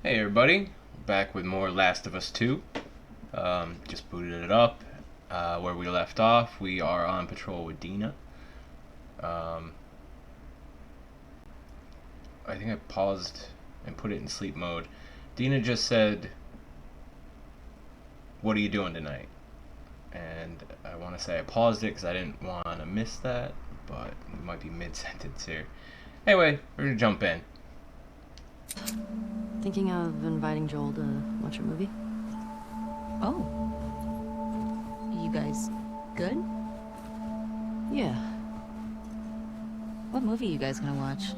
Hey everybody, back with more Last of Us 2. Just booted it up. Where we left off, we are on patrol with Dina. I think I paused and put it in sleep mode. Dina just said, "What are you doing tonight?" And I want to say I paused it because I didn't want to miss that, but we might be mid-sentence here. Anyway, we're going to jump in. Thinking of inviting Joel to watch a movie? Oh. You guys good? Yeah. What movie you guys gonna watch?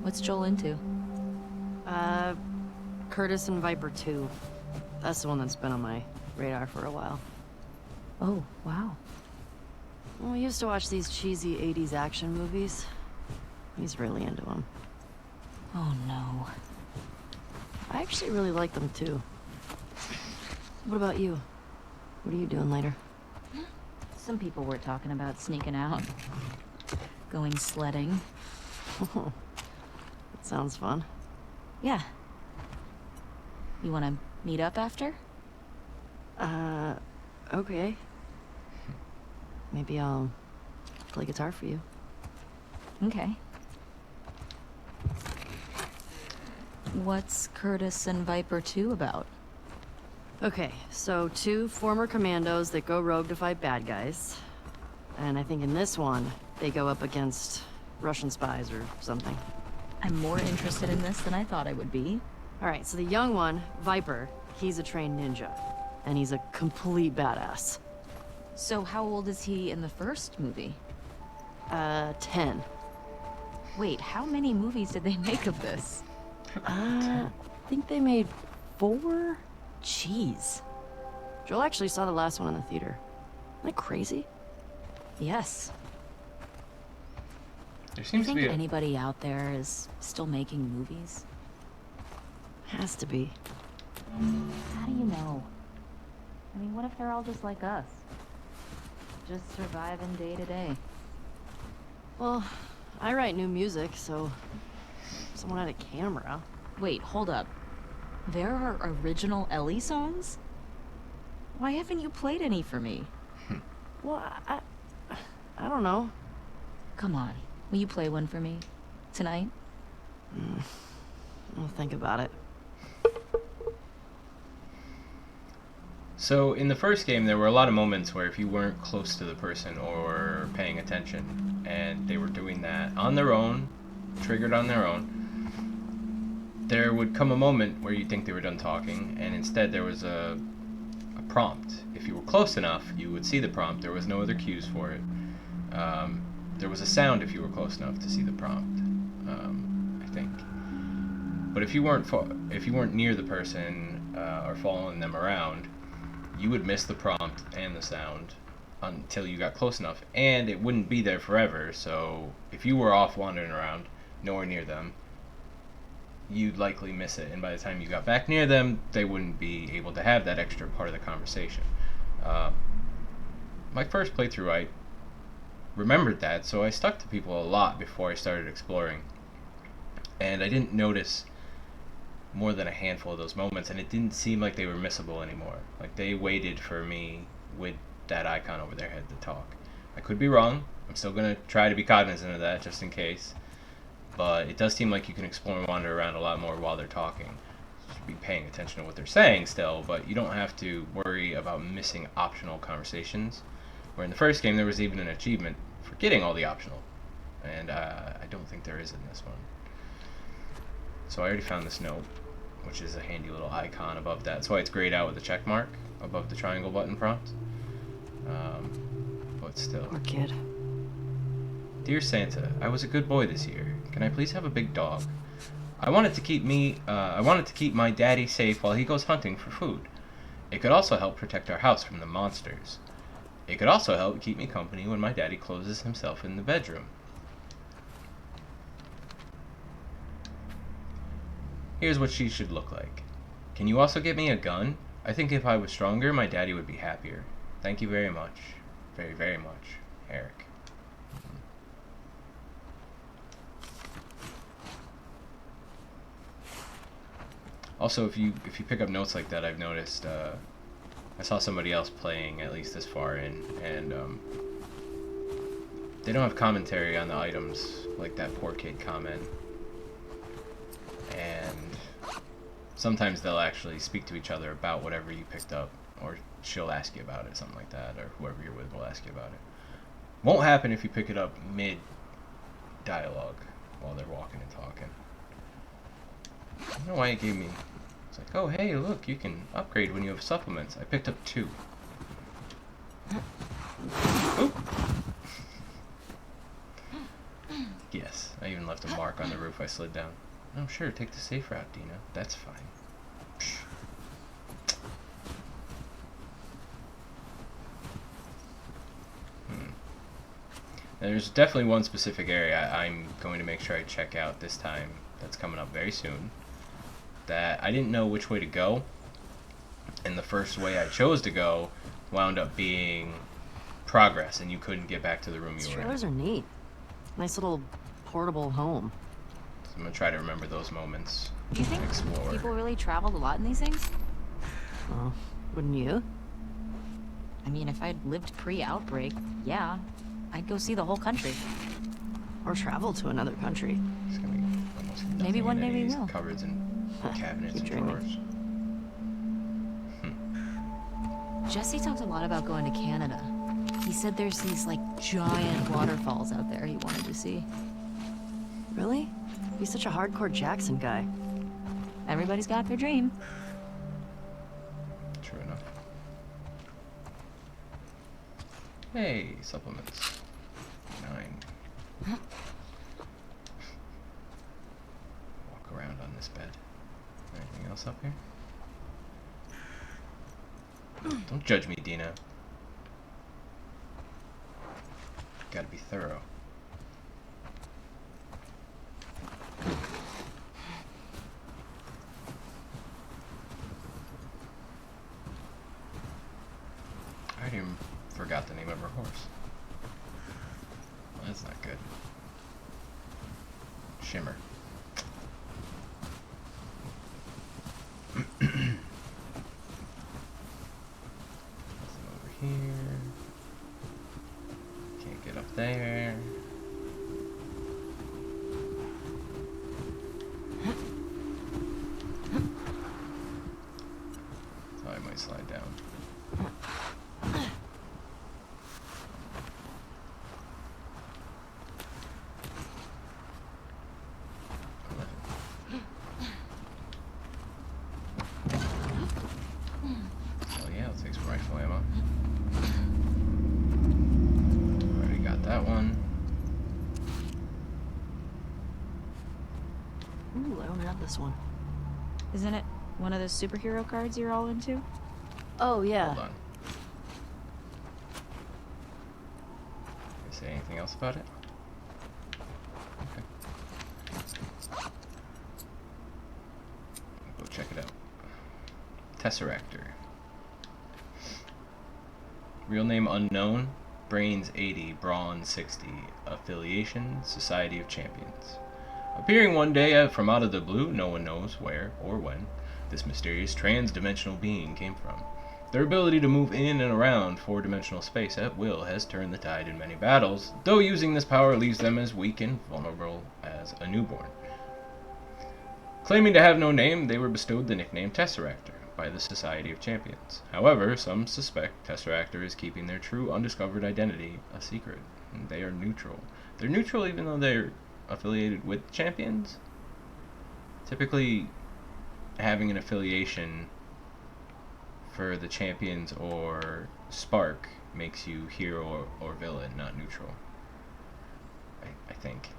What's Joel into? Curtis and Viper 2. That's the one that's been on my radar for a while. Oh, wow. Well, we used to watch these cheesy 80s action movies. He's really into them. Oh no. I actually really like them too. What about you? What are you doing later? Some people were talking about sneaking out. Going sledding. That sounds fun. Yeah. You wanna meet up after? Okay. Maybe I'll play guitar for you. Okay. What's Curtis and Viper 2 about? Okay, so two former commandos that go rogue to fight bad guys. And I think in this one, they go up against Russian spies or something. I'm more interested in this than I thought I would be. Alright, so the young one, Viper, he's a trained ninja. And he's a complete badass. So how old is he in the first movie? 10. Wait, how many movies did they make of this? I think they made 4? Jeez. Joel actually saw the last one in the theater. Isn't that crazy? Yes. There Do you seems to think be anybody out there is still making movies? Has to be. How do you know? I mean, what if they're all just like us? Just surviving day to day. Well, I write new music, so if someone had a camera. Wait, hold up. There are original Ellie songs? Why haven't you played any for me? Well, I don't know. Come on, will you play one for me? Tonight? I'll think about it. So in the first game, there were a lot of moments where if you weren't close to the person or paying attention, and they were doing that on their own, triggered on their own, there would come a moment where you'd think they were done talking, and instead there was a prompt. If you were close enough, you would see the prompt. There was no other cues for it. There was a sound if you were close enough to see the prompt, I think. But if you weren't near the person or following them around, you would miss the prompt and the sound until you got close enough, and it wouldn't be there forever. So if you were off wandering around, nowhere near them, you'd likely miss it, and by the time you got back near them, they wouldn't be able to have that extra part of the conversation. My first playthrough, I remembered that, so I stuck to people a lot before I started exploring, and I didn't notice more than a handful of those moments, and it didn't seem like they were missable anymore. Like, they waited for me with that icon over their head to talk. I could be wrong. I'm still going to try to be cognizant of that, just in case. But it does seem like you can explore and wander around a lot more while they're talking. You should be paying attention to what they're saying still, but you don't have to worry about missing optional conversations. Where in the first game, there was even an achievement for getting all the optional. And I don't think there is in this one. So I already found this note, which is a handy little icon above that. That's why it's grayed out with a check mark above the triangle button prompt. But still. Poor kid. Dear Santa, I was a good boy this year. Can I please have a big dog? I wanted to keep my daddy safe while he goes hunting for food. It could also help protect our house from the monsters. It could also help keep me company when my daddy closes himself in the bedroom. Here's what she should look like. Can you also get me a gun? I think if I was stronger, my daddy would be happier. Thank you very much. Very, very much. Eric. Also, if you pick up notes like that, I've noticed. I saw somebody else playing at least this far in, and they don't have commentary on the items like that poor kid comment. And sometimes they'll actually speak to each other about whatever you picked up, or she'll ask you about it, something like that, or whoever you're with will ask you about it. Won't happen if you pick it up mid-dialogue while they're walking and talking. I don't know why it gave me... It's like, oh hey, look, you can upgrade when you have supplements. I picked up 2. Oop. Yes, I even left a mark on the roof I slid down. Oh sure, take the safe route, Dina. That's fine. There's definitely one specific area I'm going to make sure I check out this time that's coming up very soon, that I didn't know which way to go, and the first way I chose to go wound up being progress, and you couldn't get back to the room you were in. Trailers are neat. Nice little portable home. So I'm going to try to remember those moments. Do you think Explore. people really traveled a lot in these things? Well, wouldn't you? I mean, if I'd lived pre-outbreak, yeah, I'd go see the whole country. Or travel to another country. It's gonna be almost Maybe nothing one in day any we of these will. Cupboards and cabinets Keep and dreaming. drawers. Jesse talked a lot about going to Canada. He said there's these, like, giant waterfalls out there he wanted to see. Really? He's such a hardcore Jackson guy. Everybody's got their dream. True enough. Hey, supplements. 9. Walk around on this bed. Anything else up here? Don't judge me, Dina. Gotta be thorough. I already forgot the name of her horse. Well, that's not good. Shimmer. Nothing over here. Can't get up there. So I might slide down. Oh yeah, I'll take some rifle ammo. Already got that one. Ooh, I don't have this one. Isn't it one of those superhero cards you're all into? Oh, yeah. Hold on. Can I say anything else about it? Okay. Go check it out. Tesseractor. Real name unknown. Brains 80, Brawn 60. Affiliation, Society of Champions. Appearing one day from out of the blue, no one knows where or when this mysterious trans-dimensional being came from. Their ability to move in and around four-dimensional space at will has turned the tide in many battles, though using this power leaves them as weak and vulnerable as a newborn. Claiming to have no name, they were bestowed the nickname Tesseractor by the Society of Champions. However, some suspect Tesseractor is keeping their true undiscovered identity a secret, and they are neutral. They're neutral even though they're affiliated with champions. Typically, having an affiliation for the champions or Spark makes you hero or villain, not neutral. I think,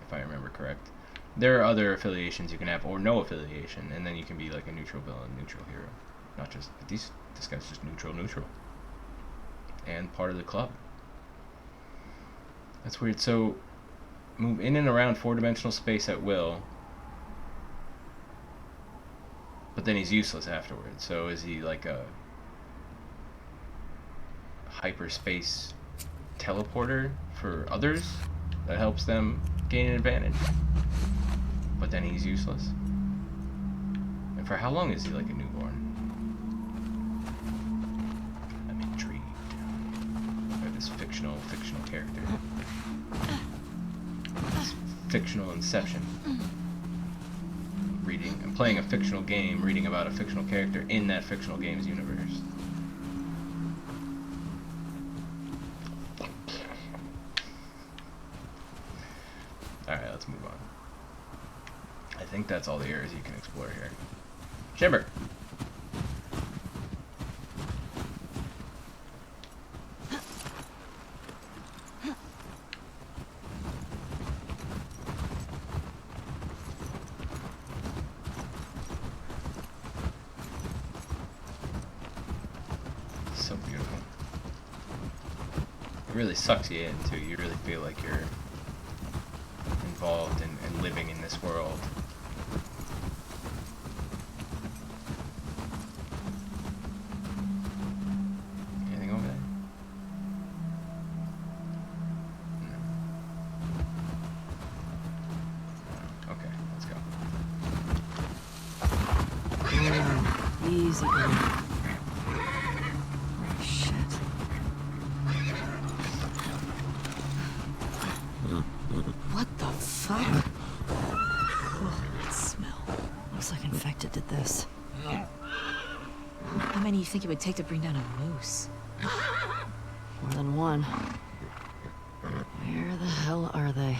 if I remember correct. There are other affiliations you can have, or no affiliation, and then you can be like a neutral villain, neutral hero. Not just this guy's just neutral. And part of the club. That's weird. So move in and around four-dimensional space at will, but then he's useless afterwards. So is he like a hyperspace teleporter for others that helps them gain an advantage? But then he's useless. For how long is he like a newborn? I'm intrigued by this fictional character. This fictional inception. I'm playing a fictional game, reading about a fictional character in that fictional game's universe. Alright, let's move on. I think that's all the areas you can explore here. Chamber! So beautiful. It really sucks you in, too. You really feel like you're involved in living in this world. Anything over there? No. Okay, let's go. Easy, girl. What the fuck? Oh, that smell. Looks like infected did this. How many do you think it would take to bring down a moose? More than one. Where the hell are they?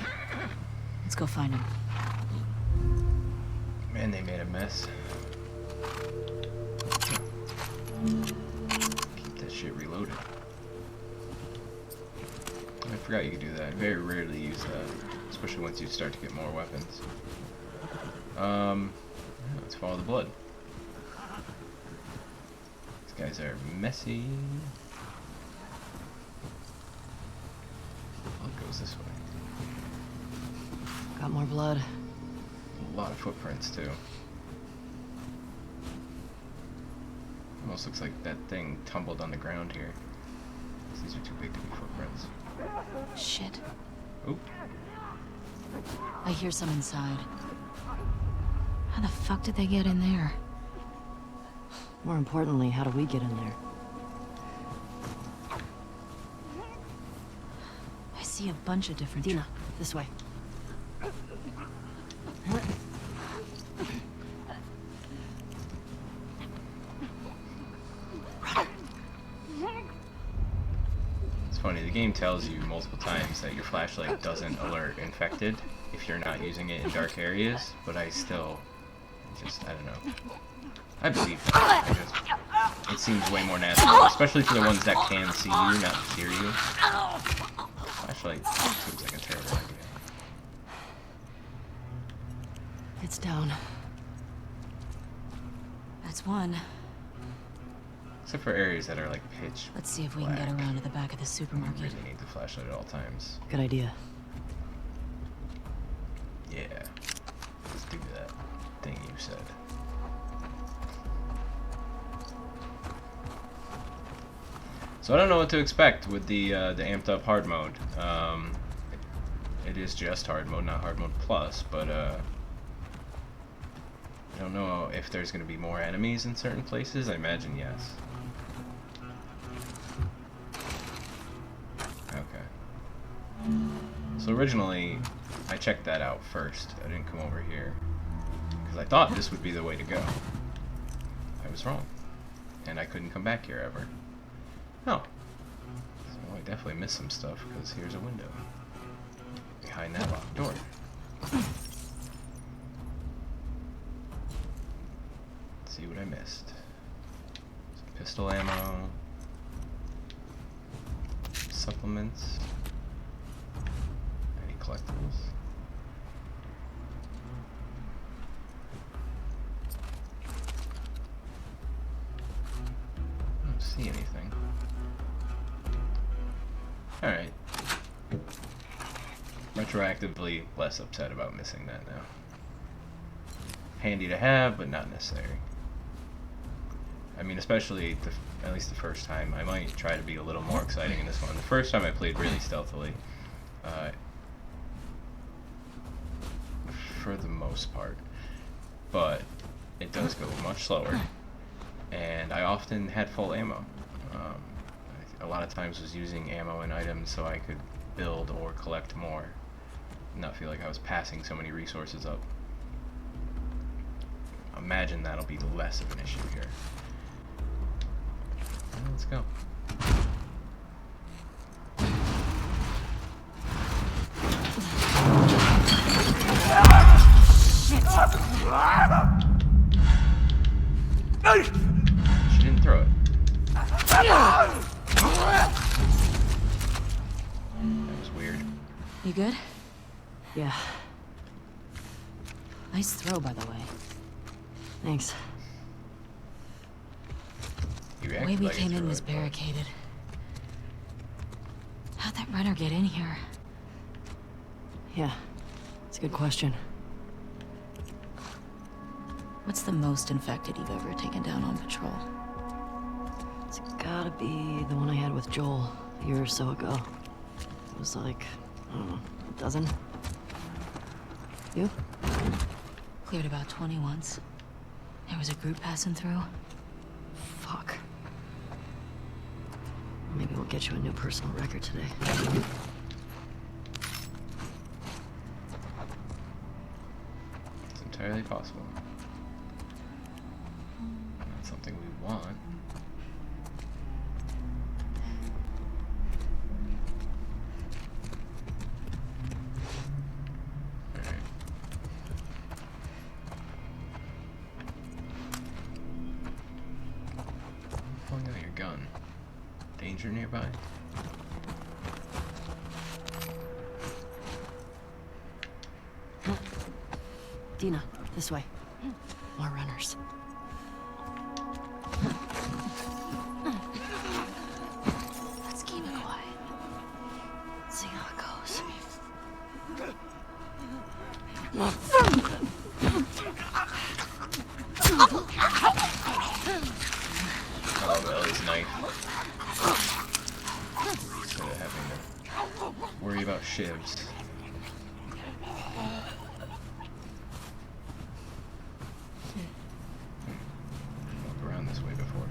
Let's go find them. Man, they made a mess. Keep that shit reloaded. I forgot you could do that. I very rarely use that, especially once you start to get more weapons. Let's follow the blood. These guys are messy. Oh, it goes this way. Got more blood. A lot of footprints, too. Almost looks like that thing tumbled on the ground here. These are too big to be footprints. Shit. Oop. I hear some inside. How the fuck did they get in there? More importantly, how do we get in there? I see a bunch of different... Dina, this way. It's funny, the game tells you multiple times that your flashlight doesn't alert infected if you're not using it in dark areas, but I still I don't know. I believe that. It seems way more natural, especially for the ones that can see you, not hear you. Flashlight seems like a terrible idea. It's down. That's one. Except for areas that are like pitch Let's see if we can get black. around to the back of the You supermarket. really need the flashlight at all times. Good idea. Yeah. Let's do that thing you said. So I don't know what to expect with the amped up hard mode. It is just hard mode, not hard mode plus, but I don't know if there's going to be more enemies in certain places. I imagine yes. Okay. So originally, I checked that out first. I didn't come over here because I thought this would be the way to go. I was wrong, and I couldn't come back here ever. Oh. So I definitely missed some stuff because here's a window behind that locked door. Let's see what I missed. Some pistol ammo. Supplements. Any collectibles? I don't see anything. Alright. Retroactively less upset about missing that now. Handy to have, but not necessary. I mean, especially at least the first time. I might try to be a little more exciting in this one. The first time I played really stealthily. For the most part. But it does go much slower, and I often had full ammo. A lot of times was using ammo and items so I could build or collect more, not feel like I was passing so many resources up. Imagine that'll be less of an issue here. Well, let's go. She didn't throw it. That was weird. You good? Yeah, Nice throw, by the way. thanks. You The way acted we like you came in threw was it, but- barricaded. How'd that runner get in here? Yeah, it's a good question. What's the most infected you've ever taken down on patrol? It's gotta be the one I had with Joel a year or so ago. It was like, I don't know, a dozen? You? Cleared about 20 once. There was a group passing through. Fuck. Maybe we'll get you a new personal record today. It's entirely possible. Not something we want. Alright. Pulling out your gun. Danger nearby? Dina, this way. More runners. Let's keep it quiet. See how it goes. I love Ellie's knife. Instead of having to worry about shivs. Walk around this way before.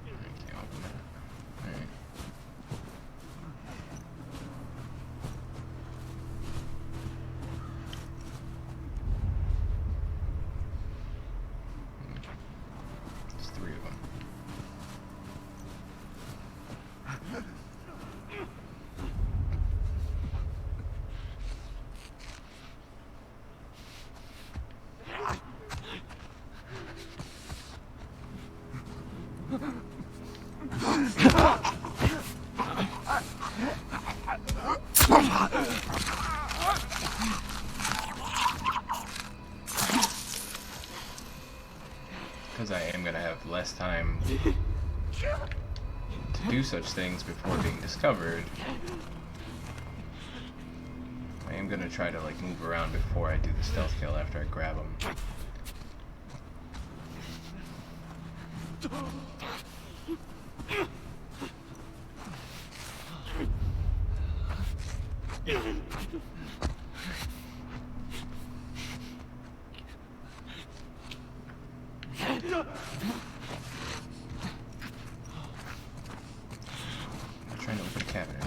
I can't open that. Alright. There's 3 of them. Because I am gonna have less time to do such things before being discovered, I am gonna try to like move around before I do the stealth kill after I grab them. I'm trying to open a cabinet.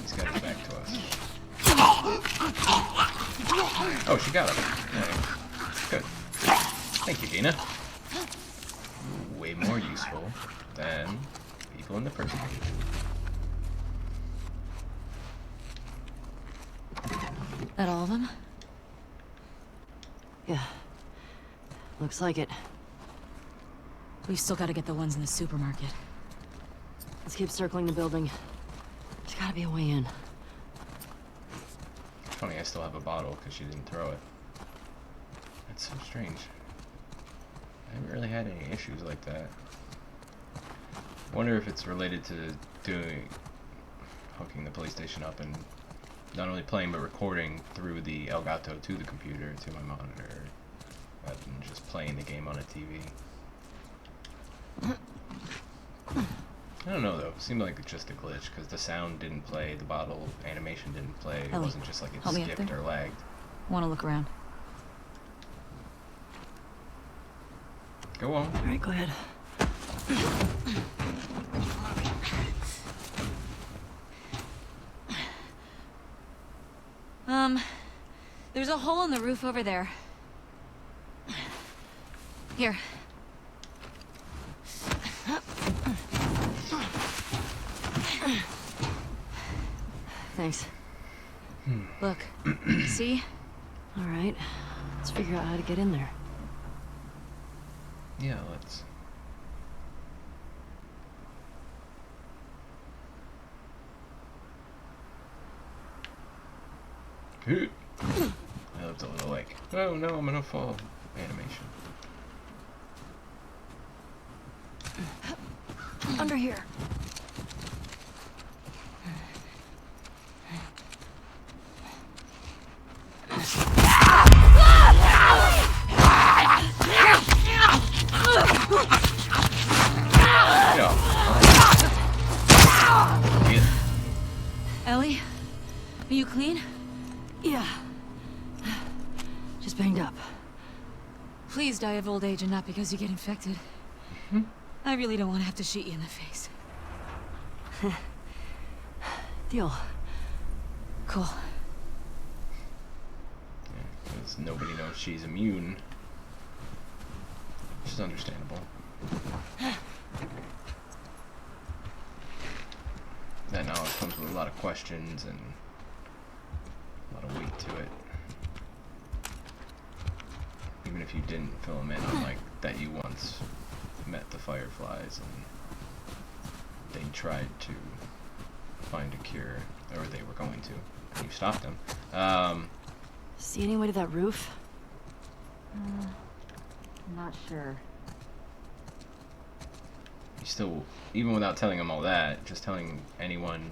He's got his back to us. Oh, she got him. Alright. Good. Thank you, Dina. Way more useful than people in the first page. That all of them? Yeah. Looks like it. We've still got to get the ones in the supermarket. Let's keep circling the building. There's gotta be a way in. It's funny, I still have a bottle because she didn't throw it. That's so strange. I haven't really had any issues like that. Wonder if it's related to hooking the PlayStation up and not only playing but recording through the Elgato to the computer, to my monitor, rather than just playing the game on a TV. I don't know though. It seemed like it's just a glitch because the sound didn't play, the bottle animation didn't play. It Ellie, wasn't just like it help me up skipped there. or lagged. Want to look around? Go on. All right, go ahead. There's a hole in the roof over there. Here. Thanks. Look. See? All right, let's figure out how to get in there. Yeah, let's. I looked a little like, oh no, I'm gonna fall animation. Under here. Yeah. Ellie? Are you clean? Yeah. Just banged up. Please die of old age and not because you get infected. I really don't want to have to shoot you in the face. Deal. Cool. Because nobody knows she's immune. Which is understandable. That knowledge comes with a lot of questions and a lot of weight to it. Even if you didn't fill them in on like that you once met the Fireflies and they tried to find a cure, or they were going to, and you stopped them. See any way to that roof? Not sure. You still, even without telling them all that, just telling anyone,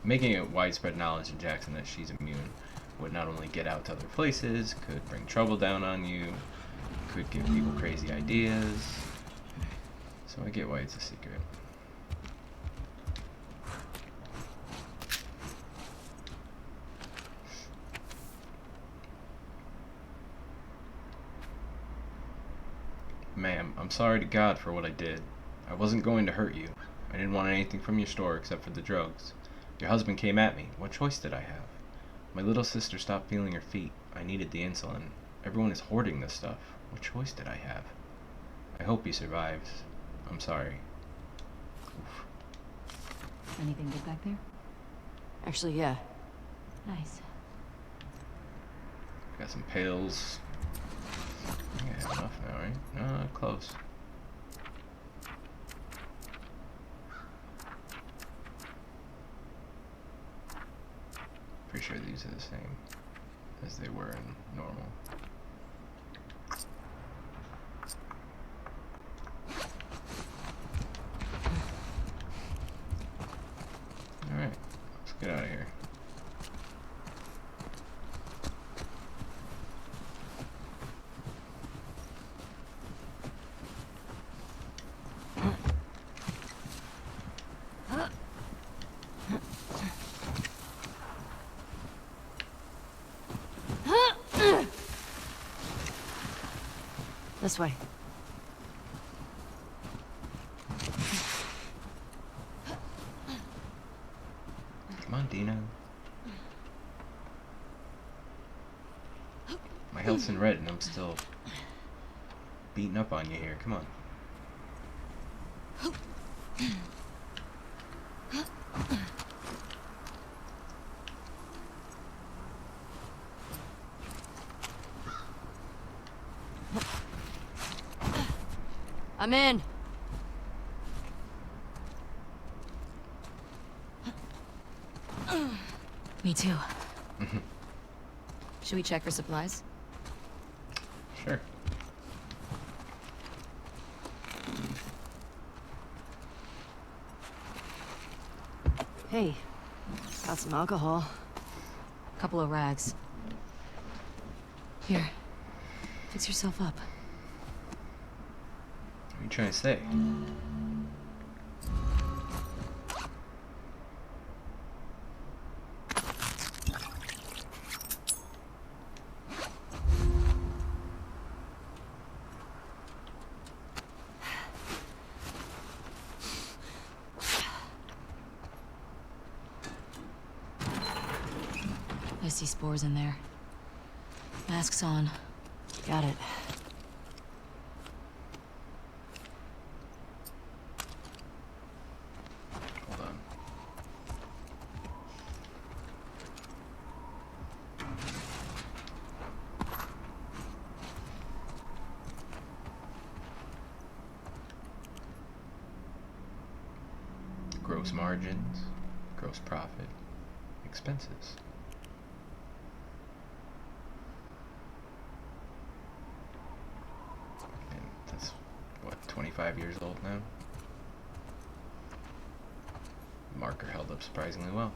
making it widespread knowledge in Jackson that she's immune would not only get out to other places, could bring trouble down on you, could give people crazy ideas. So I get why it's a secret. Ma'am, I'm sorry to God for what I did. I wasn't going to hurt you. I didn't want anything from your store except for the drugs. Your husband came at me. What choice did I have? My little sister stopped feeling her feet. I needed the insulin. Everyone is hoarding this stuff. What choice did I have? I hope he survives. I'm sorry. Oof. Anything good back there? Actually, yeah. Nice. Got some pills. I think I have enough now, right? No, close. Pretty sure these are the same as they were in normal. Alright, let's get out of here. This way. Come on, Dina. My health's in red and I'm still beating up on you here. Come on. I'm in. Me too. Should we check for supplies? Sure. Hey, got some alcohol. Couple of rags. Here. Fix yourself up. What are you trying to say? see spores in there. Masks on. Got it. Hold on. Gross margins, gross profit, expenses. And that's, what, 25 years old now? Marker held up surprisingly well.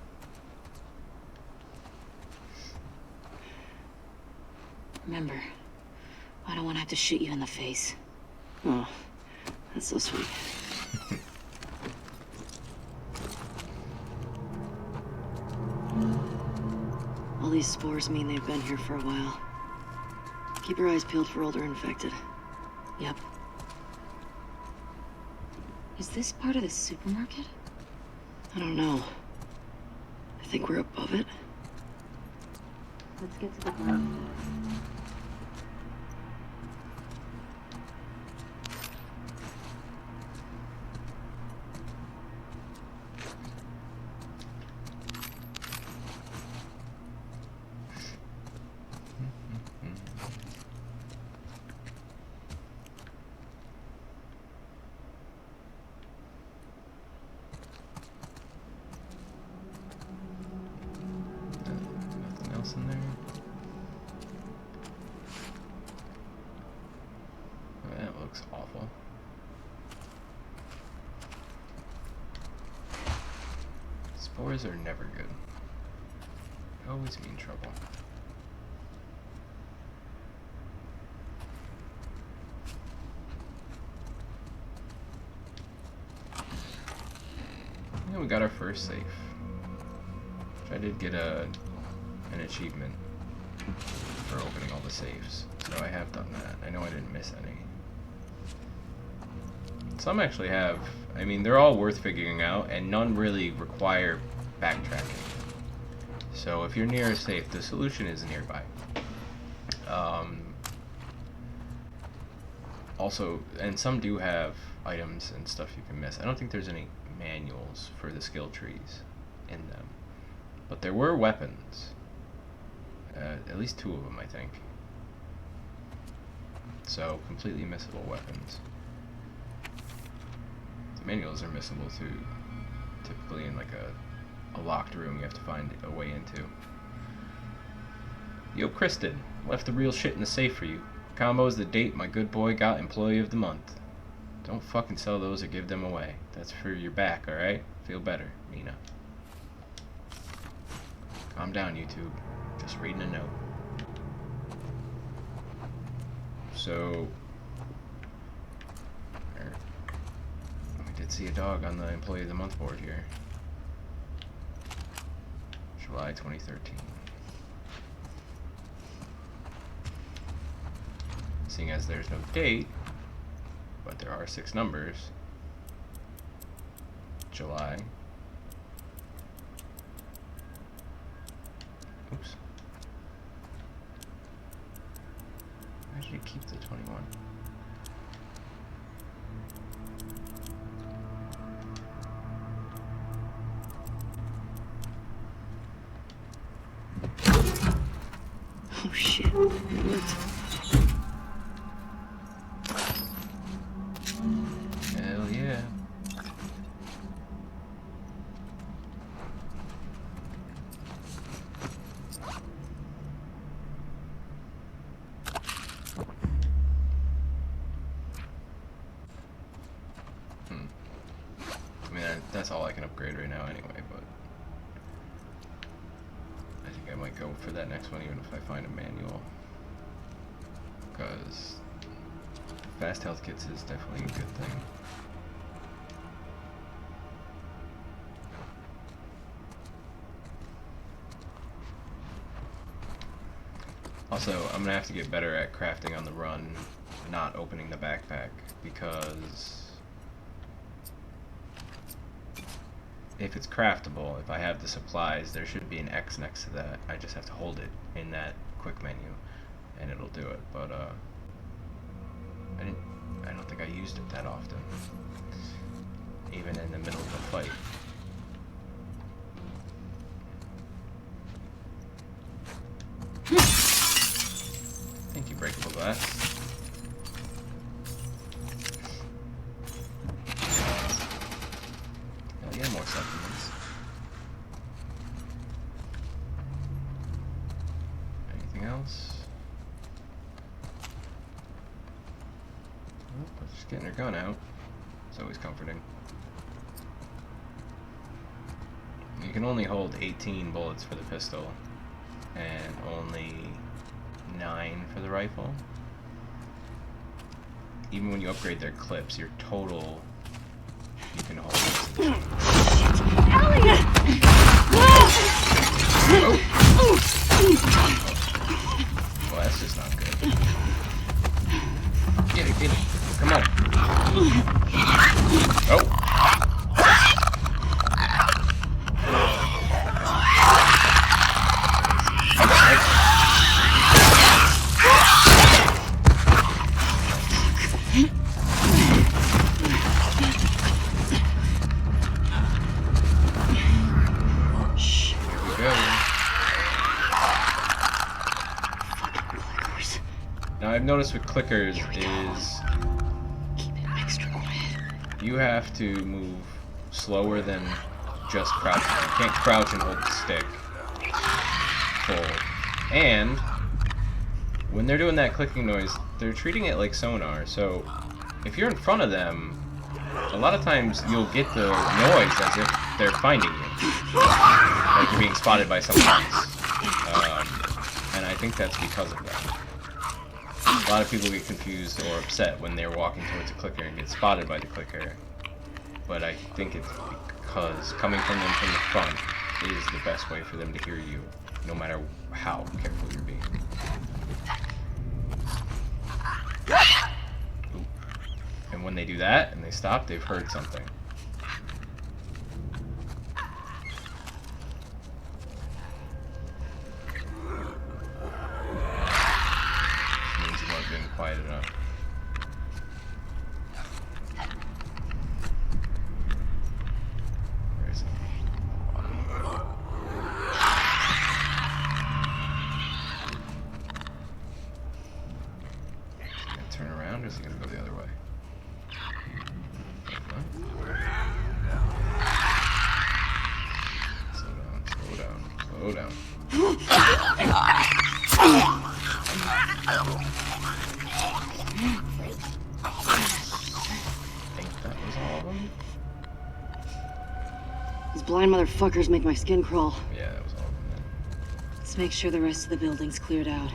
Remember, I don't want to have to shoot you in the face. Oh, that's so sweet. All these spores mean they've been here for a while. Keep your eyes peeled for older infected. Yep. Is this part of the supermarket? I don't know. I think we're above it. Let's get to the ground. Nothing else in there? Oh, that looks awful. Spores are never good. They always mean trouble. Yeah, we got our first safe. Which I did get an achievement for opening all the safes. So I have done that. I know I didn't miss any. Some actually have. I mean, they're all worth figuring out, and none really require backtracking. So if you're near a safe, the solution is nearby. Also, and some do have items and stuff you can miss. I don't think there's any manuals for the skill trees in them. But there were weapons. At least 2 of them, I think. So, completely missable weapons. The manuals are missable too. Typically in like a locked room you have to find a way into. Yo, Kristen, left the real shit in the safe for you. Combo's the date my good boy got Employee of the Month. Don't fucking sell those or give them away. That's for your back, alright? Feel better, Nina. Calm down, YouTube. Just reading a note. So... we did see a dog on the Employee of the Month board here. July 2013. Seeing as there's no date, but there are 6 numbers. July. Oops. Why did he keep the 21? Oh shit. It worked. Hell yeah. I mean, that's all I can upgrade right now anyway, but I think I might go for that next one even if I find a manual. Because fast health kits is definitely a good thing. Also, I'm gonna have to get better at crafting on the run, not opening the backpack, because if it's craftable, if I have the supplies, there should be an X next to that. I just have to hold it in that quick menu, and it'll do it. But I don't think I used it that often, even in the middle of a fight. Thank you, breakable glass. Yeah, more supplements. Anything else? Oh, just getting her gun out. It's always comforting. You can only hold 18 bullets for the pistol, and only 9 for the rifle. Even when you upgrade their clips, your total you can hold. Ellie! Well, that's just not good. Get it, get it. Come on. Oh! Now I've noticed with clickers is Keep it extra quiet. you have to move slower than just crouching. You can't crouch and hold the stick full. And when they're doing that clicking noise, they're treating it like sonar. So if you're in front of them, a lot of times you'll get the noise as if they're finding you, like you're being spotted by someone else. And I think that's because of that. A lot of people get confused or upset when they're walking towards a clicker and get spotted by the clicker. But I think it's because coming from them from the front is the best way for them to hear you, no matter how careful you're being. Ooh. And when they do that and they stop, they've heard something. Quiet enough. Where is it? Is he gonna turn around or is he gonna go the other way? Slow down, slow down, slow down. These blind motherfuckers make my skin crawl. Yeah, that was all of them. Let's make sure the rest of the building's cleared out.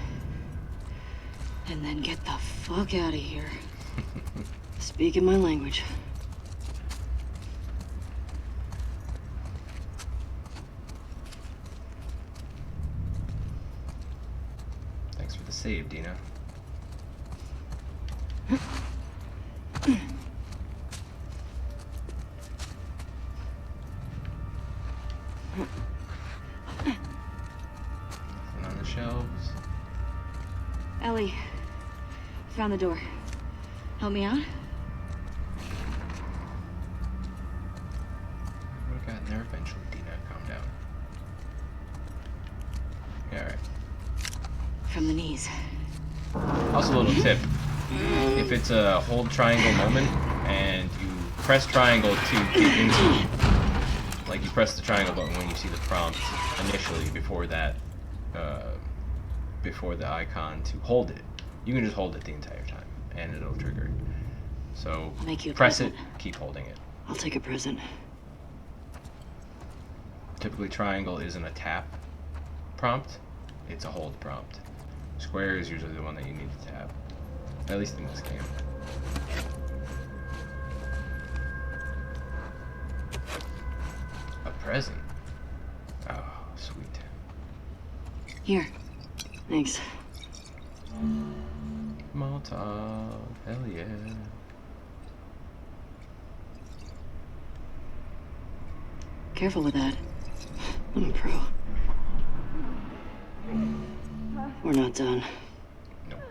And then get the fuck out of here. Speaking my language. Thanks for the save, Dina. Nothing on the shelves. Ellie, found the door. Help me out? Would've gotten there eventually, Dina. Calm down. Yeah, alright. From the knees. Also, a little tip. If it's a hold triangle moment, and you press triangle to get into, like you press the triangle button when you see the prompt initially before that, before the icon to hold it, you can just hold it the entire time, and it'll trigger. So I'll make you a press it, present. keep holding it. I'll take a present. Typically, triangle isn't a tap prompt; it's a hold prompt. Square is usually the one that you need to tap. At least in this game. A present. Oh, sweet. Here. Thanks. Molotov. Hell yeah. Alright, 1 Careful with that. I'm a pro. We're not done. Nope.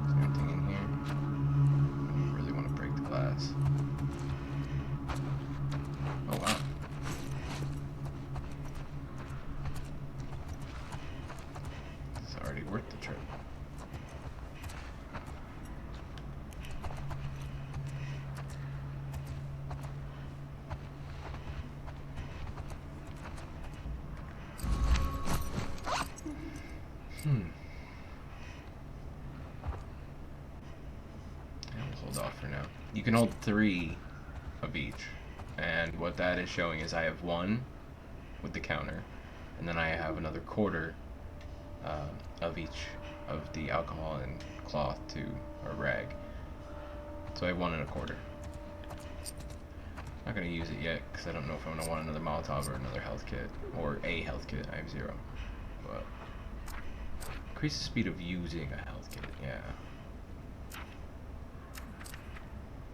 Is there anything in here? I don't really want to break the glass. Oh wow. It's already worth the trip. I'll hold off for now. You can hold 3 of each, and what that is showing is I have 1 with the counter, and then I have another quarter of each of the alcohol and cloth or rag. So I have 1 1/4. Not gonna use it yet because I don't know if I'm gonna want another Molotov or another health kit or a health kit. I have 0, but increase the speed of using a health kit. Yeah,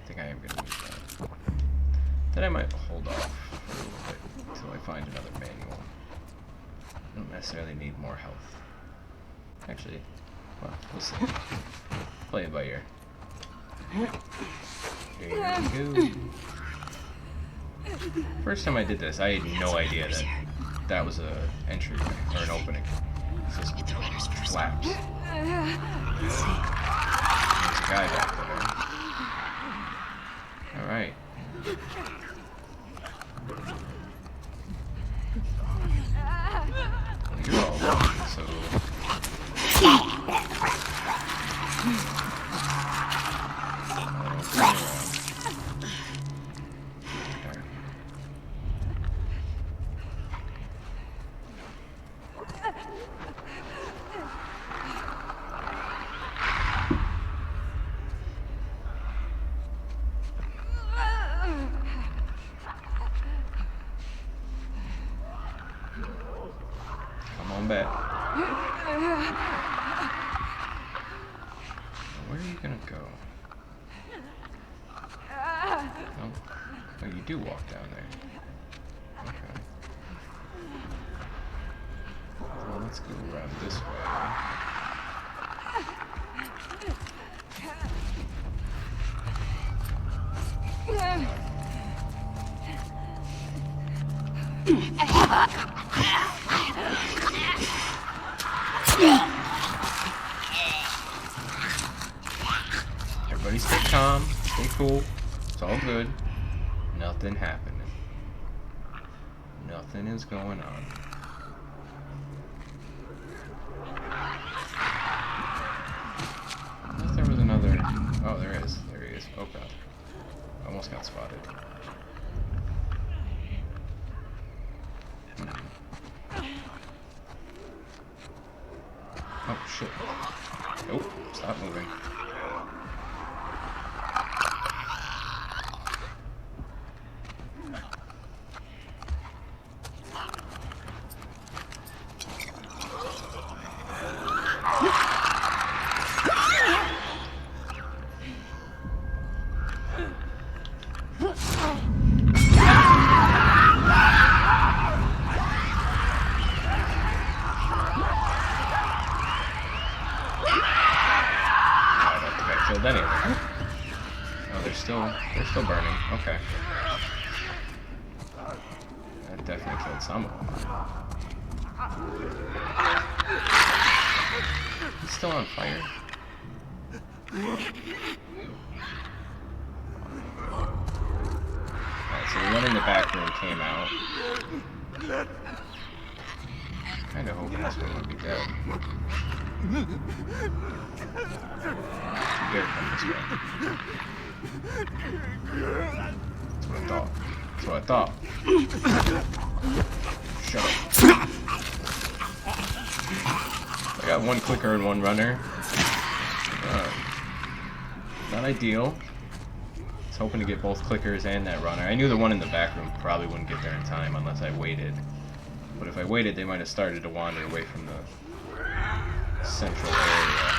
I think I am gonna use that. Then I might hold off for a little bit until I find another manual. I don't necessarily need more health. Actually, well, we'll see. Play it by ear. There we go. First time I did this, I had no idea that that was a entryway or an opening. It's just flaps. There's a guy back there. All right. Well, you're all walking, so. Come on back. Where are you gonna go? Oh, you do walk down there. Okay. Well, let's go around this way. Everybody stay calm, stay cool. It's all good. Nothing happening. Nothing is going on. I thought there was another. Oh, there is. There he is. Oh god. Almost got spotted. Oh shit. Nope. Stop moving. Anyway. Oh, they're still burning. Okay. That definitely killed some of them. He's still on fire. Alright, so the one in the back room came out. Kinda hoping this one would be dead. Bear come this way. That's what I thought. That's what I thought. Shut up. I got 1 clicker and 1 runner. Not ideal. Let's hoping to get both clickers and that runner. I knew the one in the back room probably wouldn't get there in time unless I waited. But if I waited, they might have started to wander away from the central area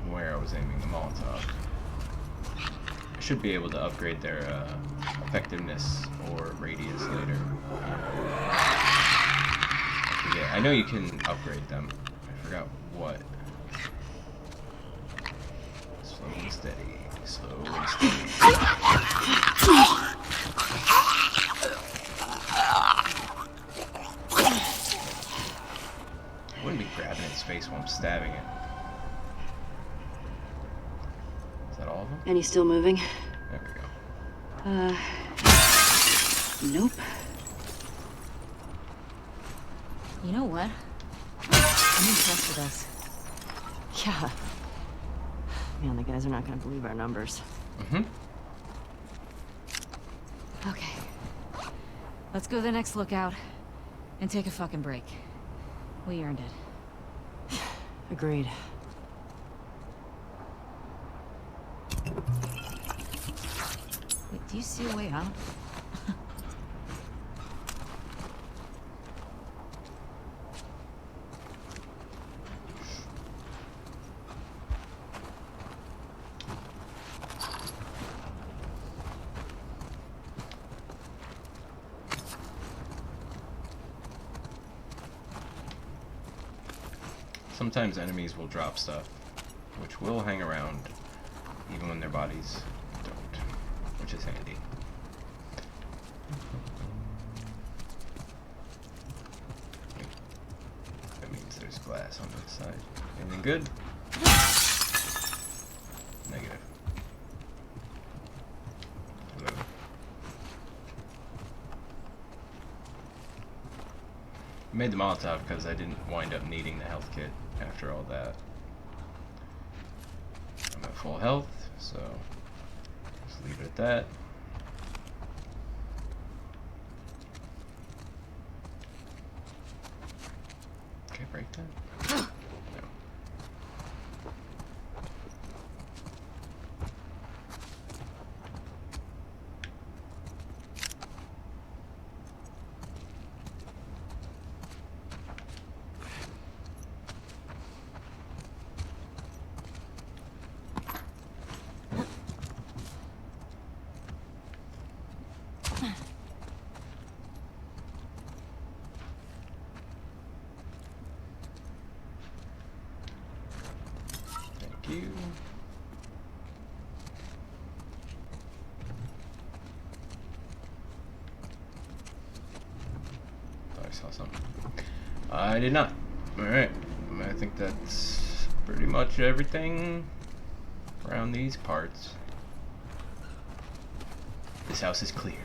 where I was aiming the Molotov. I should be able to upgrade their effectiveness or radius later. I forget. I know you can upgrade them. I forgot what. Slow and steady. Slow and steady. I wouldn't be grabbing its face while I'm stabbing it. Is that all of them? Any still moving? There we go. Nope. You know what? I'm impressed with us. Yeah. Man, the guys are not gonna believe our numbers. Mm-hmm. Okay. Let's go to the next lookout and take a fucking break. We earned it. Agreed. Wait, do you see a way out? Sometimes enemies will drop stuff, which will hang around even when their bodies don't, which is handy. That means there's glass on this side. Anything good? Negative. Hello. I made the Molotov because I didn't wind up needing the health kit after all that. I'm at full health, so just leave it at that. Okay, break that. No. Thank you. Thought I saw something. I did not. Alright. I think that's pretty much everything around these parts. This house is cleared.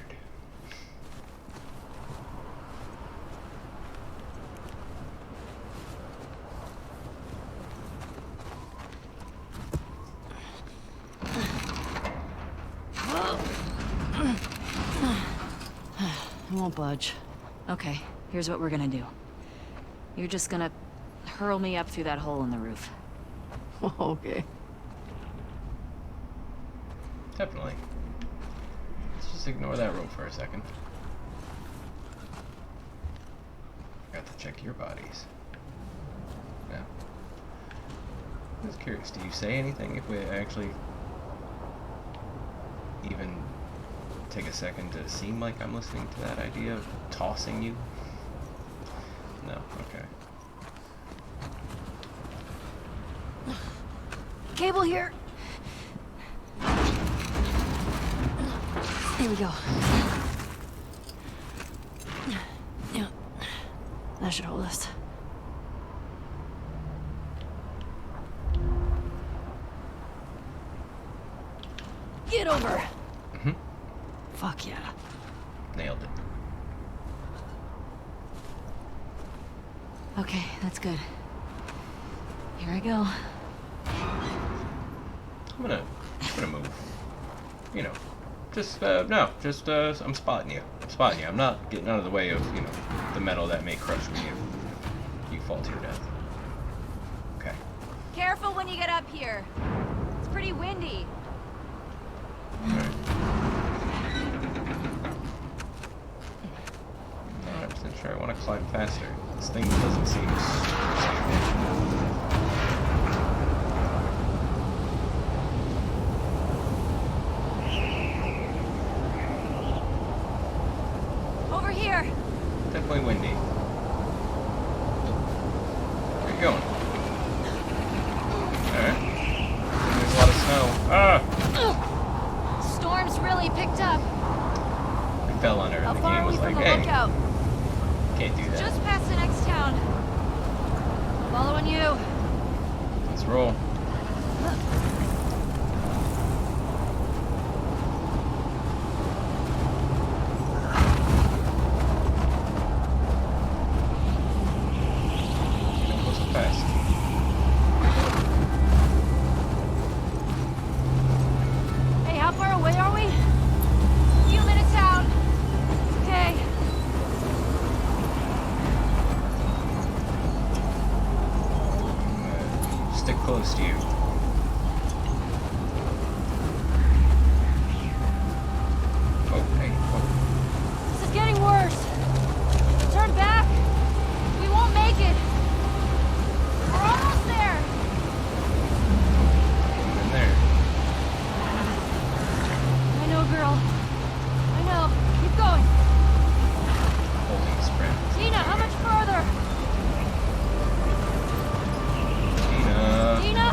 I won't budge. Okay, here's what we're gonna do. You're just gonna hurl me up through that hole in the roof. Okay. Definitely. Let's just ignore that rope for a second. Got to check your bodies. Yeah. I was curious, do you say anything if we actually even take a second to seem like I'm listening to that idea of tossing you? No, okay. Cable here. Here we go. Yeah. That should hold us. Get over. Mm-hmm. Fuck yeah. Nailed it. Okay, that's good. Here I go. I'm gonna move. You know, just no, just I'm spotting you. I'm spotting you. I'm not getting out of the way of, you know, the metal that may crush me if you fall to your death. Okay. Careful when you get up here. It's pretty windy. Alright. I'm not 100% sure I want to climb faster. This thing doesn't seem stable. Over here. Definitely windy. Where you going? Alright. There's a lot of snow. Ah! Storm's really picked up. I fell on her How and the far game are we was like, from the hey, lookout? can't do that. Just past the next town. Following you. Let's roll. Don't go so fast. Hey, how far away are we? Few minutes out. Okay. Stick close to you. Oh, hey. Oh. This is getting worse. Turn back. We won't make it. We're almost there. In there. I know, girl. I know. Keep going. Holding sprint. Dina, how much further? Dina. Dina?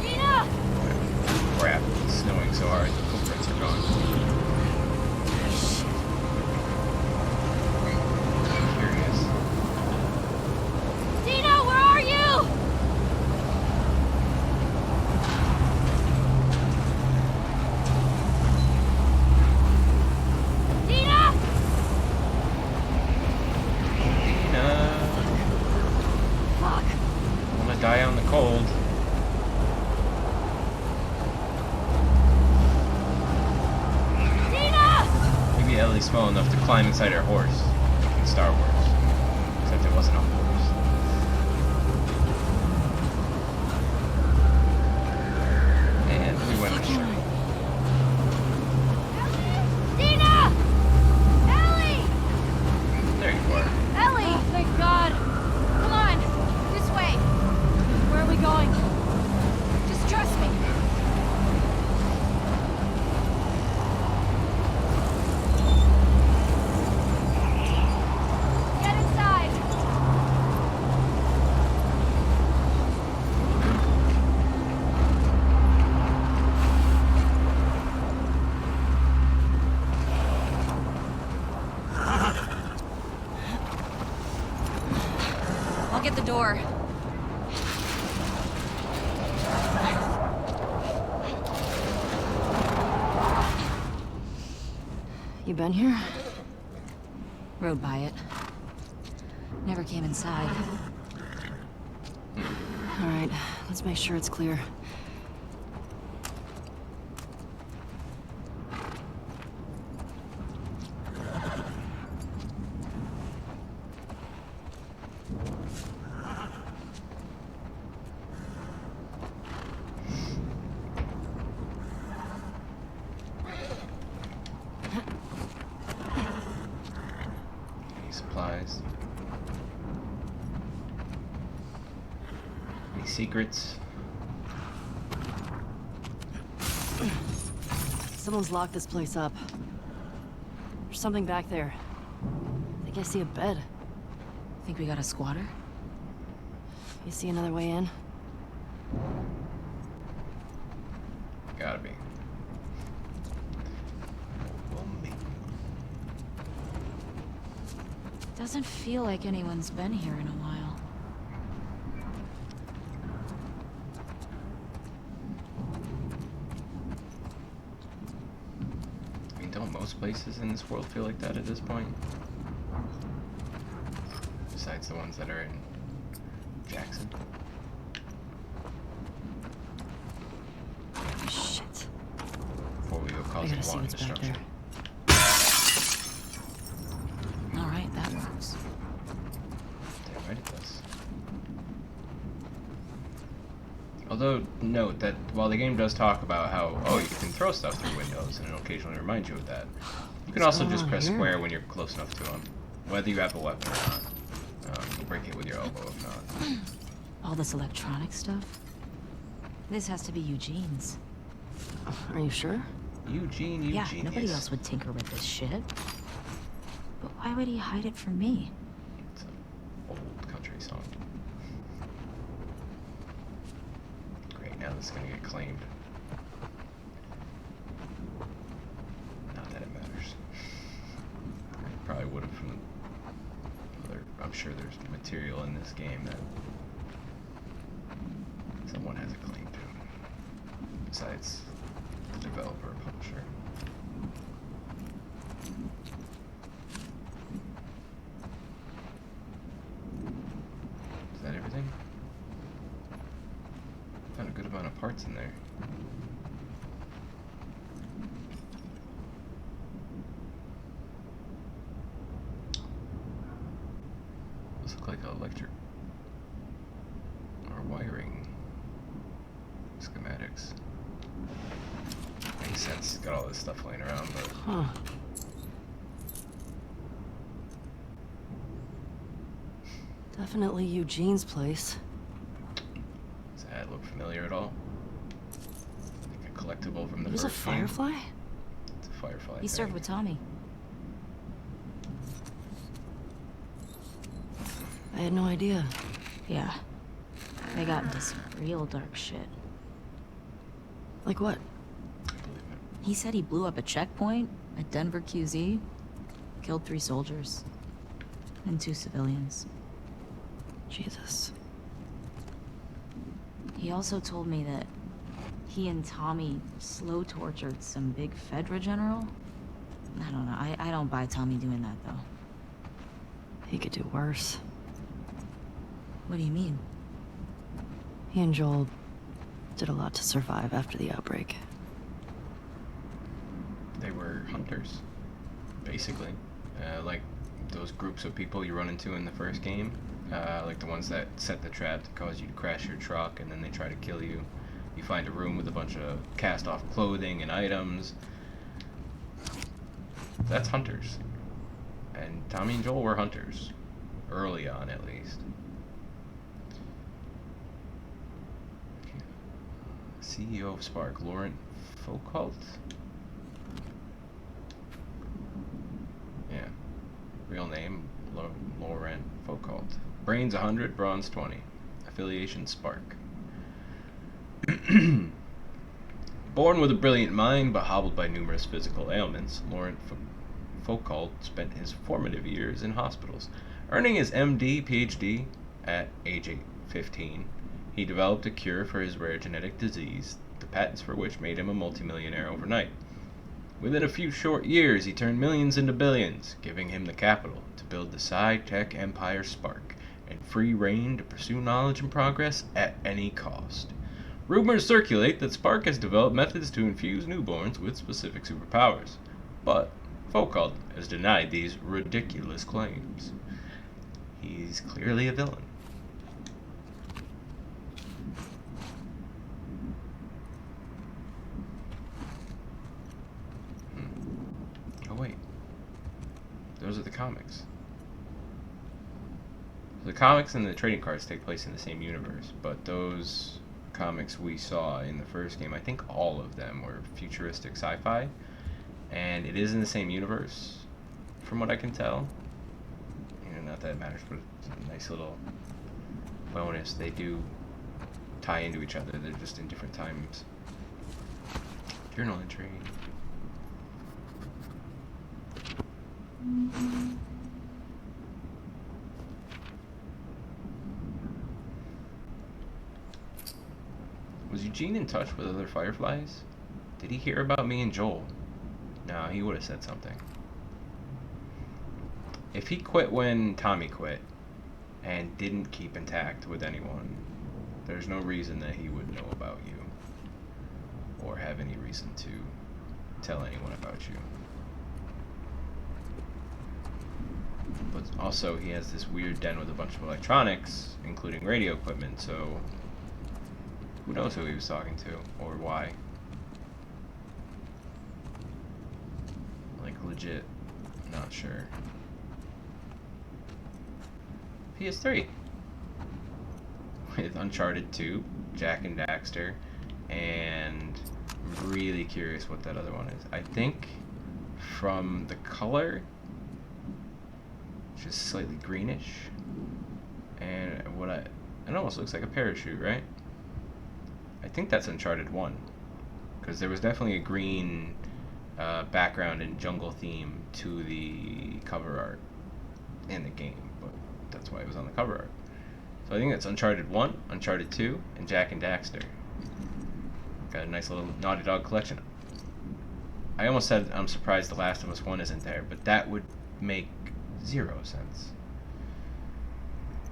Dina! Crap. It's snowing so hard. The footprints are gone. I'm curious. Dina, where are you? Dina! Dina. Fuck. I wanna die on the cold. Dina! Maybe Ellie's small enough to climb inside her horse. Like in Star Wars. Except it wasn't a horse. And we went astray. Dina! Ellie! There you are. Ellie! Oh, thank God. Come on. This way. Where are we going? Just trust me. Get inside. I'll get the door. You been here? Rode by it. Never came inside. All right, let's make sure it's clear. Any supplies? Any secrets? Someone's locked this place up. There's something back there. I think I see a bed. Think we got a squatter? You see another way in? Gotta be. Well, maybe. Doesn't feel like anyone's been here in a while. I mean, don't most places in this world feel like that at this point? Besides the ones that are in Jackson. Shit. Before we go I causing gotta see wanton what's back destruction. there. All right, that works. Although, note that while the game does talk about how, oh, you can throw stuff through windows, and it'll occasionally remind you of that, you can also just press square when you're close enough to them, whether you have a weapon or not. You break it with your elbow if not. All this electronic stuff? This has to be Eugene's. Are you sure? Eugene, Yeah, nobody else would tinker with this shit. But why would he hide it from me? It's an old country song. Great, now this is gonna get claimed. Not that it matters. I probably would have from other. I'm sure there's material in this game that someone has a claim to, besides the developer or publisher. Is that everything? Found a good amount of parts in there. Those look like electric or wiring schematics. Makes sense. Got all this stuff laying around, but Huh. Definitely Eugene's place. does that look familiar at all? Like a collectible from the It was a first game? firefly? It's a firefly. He served thing. with Tommy. I had no idea. Yeah. They got into some real dark shit. Like what? I believe it. He said he blew up a checkpoint at Denver QZ, killed 3 soldiers, and 2 civilians. Jesus. He also told me that he and Tommy slow tortured some big Fedra general. I don't know. I don't buy Tommy doing that, though. He could do worse. What do you mean? He and Joel did a lot to survive after the outbreak. They were hunters, basically. Like those groups of people you run into in the first game. Like the ones that set the trap to cause you to crash your truck and then they try to kill you. You find a room with a bunch of cast-off clothing and items. That's hunters. And Tommy and Joel were hunters. Early on, at least. CEO of Spark, Laurent Foucault? Yeah. Real name, Laurent Foucault. Brains 100, bronze 20. Affiliation Spark. Born with a brilliant mind, but hobbled by numerous physical ailments, Laurent Foucault spent his formative years in hospitals. Earning his MD, PhD at age 15, he developed a cure for his rare genetic disease, the patents for which made him a multimillionaire overnight. Within a few short years, he turned millions into billions, giving him the capital to build the sci-tech empire Spark, and free reign to pursue knowledge and progress at any cost. Rumors circulate that Spark has developed methods to infuse newborns with specific superpowers, but Foucault has denied these ridiculous claims. He's clearly a villain. Oh wait, those are the comics. The comics and the trading cards take place in the same universe, but those comics we saw in the first game, I think all of them were futuristic sci-fi, and it is in the same universe, from what I can tell. You know, not that it matters, but it's a nice little bonus. They do tie into each other, they're just in different times. Journal entry. Was Eugene in touch with other Fireflies? Did he hear about me and Joel? No, he would have said something. If he quit when Tommy quit, and didn't keep intact with anyone, there's no reason that he would know about you. Or have any reason to tell anyone about you. But also, he has this weird den with a bunch of electronics, including radio equipment, so Who knows who he was talking to or why? Like, legit, not sure. PS3 with Uncharted 2, Jack and Daxter, and I'm really curious what that other one is. I think from the color, just slightly greenish, and it almost looks like a parachute, right? I think that's Uncharted 1, because there was definitely a green background and jungle theme to the cover art in the game, but that's why it was on the cover art. So I think that's Uncharted 1, Uncharted 2, and Jack and Daxter. Got a nice little Naughty Dog collection. I almost said I'm surprised The Last of Us 1 isn't there, but that would make 0 sense.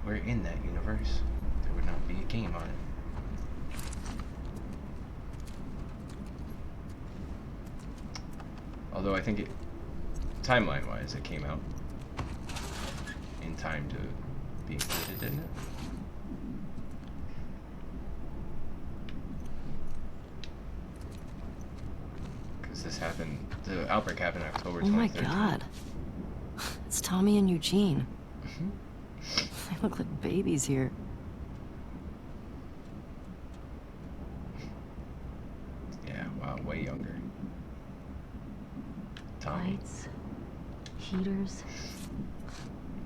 We're in that universe. There would not be a game on it. Although I think timeline-wise, it came out in time to be included, didn't it? Because this happened, the outbreak happened October 2013. Oh my god. It's Tommy and Eugene. They look like babies here. Yeah, wow, way younger. Tommy. Lights, heaters.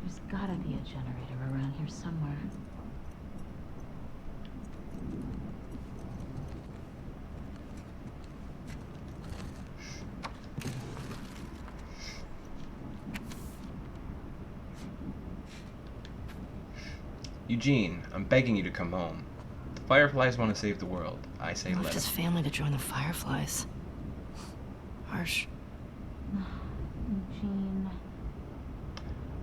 There's gotta be a generator around here somewhere. Eugene, I'm begging you to come home. The Fireflies want to save the world. I say He let left his them. family to join the Fireflies. Harsh. Eugene.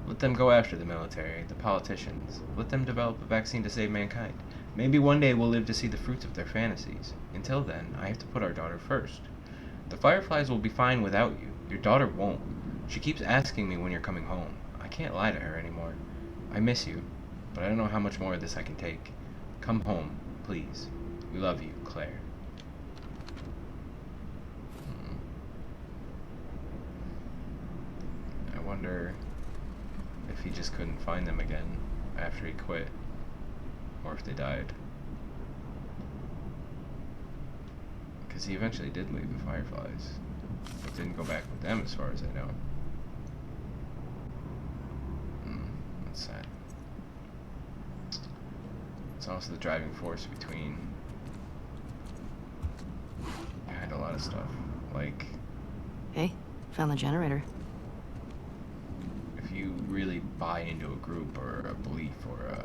Let them go after the military, the politicians. Let them develop a vaccine to save mankind. Maybe one day we'll live to see the fruits of their fantasies. Until then, I have to put our daughter first. The Fireflies will be fine without you. Your daughter won't. She keeps asking me when you're coming home. I can't lie to her anymore. I miss you, but I don't know how much more of this I can take. Come home, please. We love you, Claire. I wonder if he just couldn't find them again after he quit, or if they died. Because he eventually did leave the Fireflies, but didn't go back with them as far as I know. That's sad. It's also the driving force behind a lot of stuff. Like, Hey, found the generator. if you really buy into a group or a belief or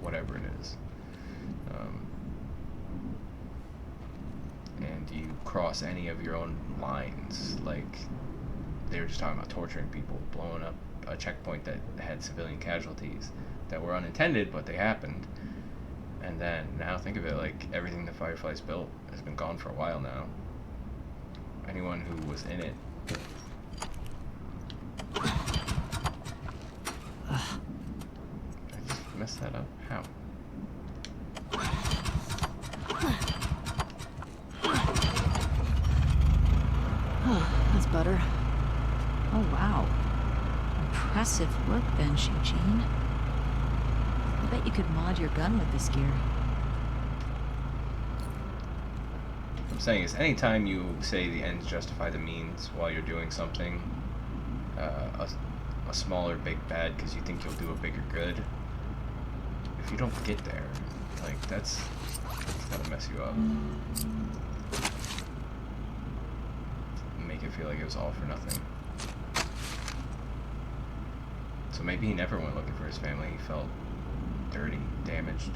whatever it is, and you cross any of your own lines, like they were just talking about torturing people, blowing up a checkpoint that had civilian casualties that were unintended, but they happened. And then now think of it, like everything the Fireflies built has been gone for a while now. Anyone who was in it. Did I just mess that up? How? That's better. Oh, wow. Impressive workbench, Eugene. I bet you could mod your gun with this gear. What I'm saying is, anytime you say the ends justify the means while you're doing something, a small or big bad because you think you'll do a bigger good, if you don't get there, like, that's gotta mess you up. Make it feel like it was all for nothing. So maybe he never went looking for his family. He felt dirty, damaged.